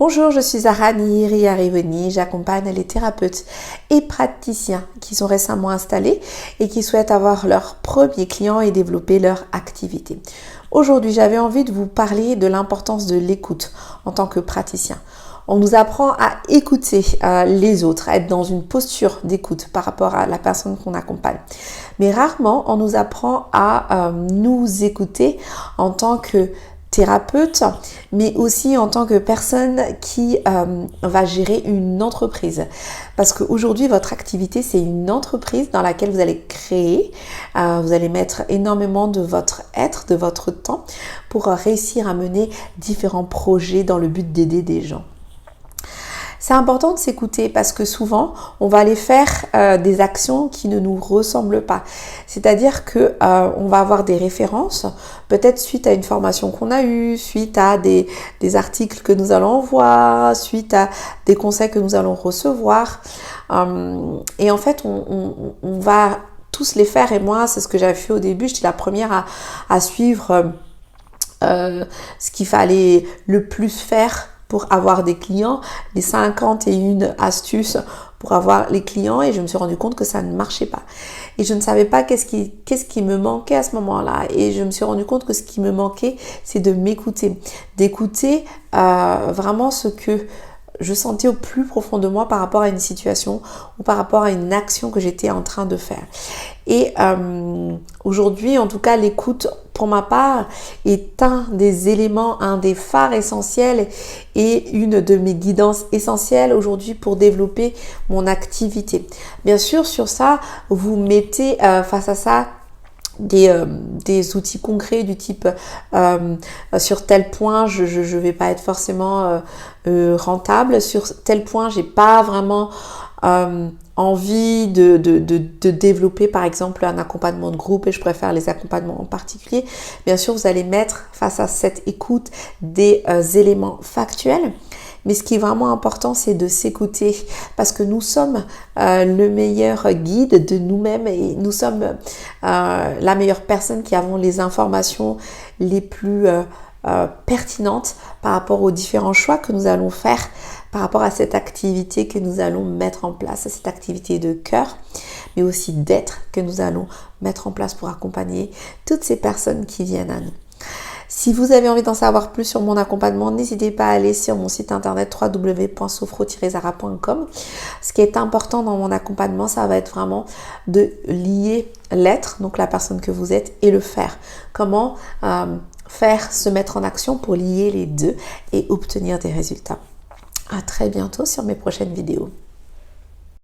Bonjour, je suis Arani Riarivoni, j'accompagne les thérapeutes et praticiens qui sont récemment installés et qui souhaitent avoir leurs premiers clients et développer leur activité. Aujourd'hui, j'avais envie de vous parler de l'importance de l'écoute en tant que praticien. On nous apprend à écouter les autres, à être dans une posture d'écoute par rapport à la personne qu'on accompagne. Mais rarement, on nous apprend à nous écouter en tant que thérapeute, mais aussi en tant que personne qui va gérer une entreprise. Parce qu'aujourd'hui, votre activité, c'est une entreprise dans laquelle vous allez créer, vous allez mettre énormément de votre être, de votre temps pour réussir à mener différents projets dans le but d'aider des gens. C'est important de s'écouter parce que souvent, on va aller faire des actions qui ne nous ressemblent pas. C'est-à-dire que on va avoir des références, peut-être suite à une formation qu'on a eue, suite à des articles que nous allons voir, suite à des conseils que nous allons recevoir. Et en fait, on va tous les faire. Et moi, c'est ce que j'avais fait au début. J'étais la première à suivre ce qu'il fallait le plus faire pour avoir des clients, les 51 astuces pour avoir les clients, et je me suis rendu compte que ça ne marchait pas. Et je ne savais pas qu'est-ce qui me manquait à ce moment-là. Et je me suis rendu compte que ce qui me manquait, c'est de m'écouter, d'écouter vraiment ce que je sentais au plus profond de moi par rapport à une situation ou par rapport à une action que j'étais en train de faire. Et aujourd'hui, en tout cas, l'écoute, pour ma part, est un des éléments, un des phares essentiels et une de mes guidances essentielles aujourd'hui pour développer mon activité. Bien sûr, sur ça, vous mettez face à ça des outils concrets du type sur tel point je vais pas être forcément rentable, sur tel point j'ai pas vraiment envie de développer par exemple un accompagnement de groupe et je préfère les accompagnements en particulier. Bien sûr, vous allez mettre face à cette écoute des éléments factuels. Mais ce qui est vraiment important, c'est de s'écouter parce que nous sommes le meilleur guide de nous-mêmes et nous sommes la meilleure personne qui avons les informations les plus pertinentes par rapport aux différents choix que nous allons faire, par rapport à cette activité que nous allons mettre en place, à cette activité de cœur, mais aussi d'être que nous allons mettre en place pour accompagner toutes ces personnes qui viennent à nous. Si vous avez envie d'en savoir plus sur mon accompagnement, n'hésitez pas à aller sur mon site internet www.sophro-zara.com. Ce qui est important dans mon accompagnement, ça va être vraiment de lier l'être, donc la personne que vous êtes, et le faire. Comment faire se mettre en action pour lier les deux et obtenir des résultats. À très bientôt sur mes prochaines vidéos.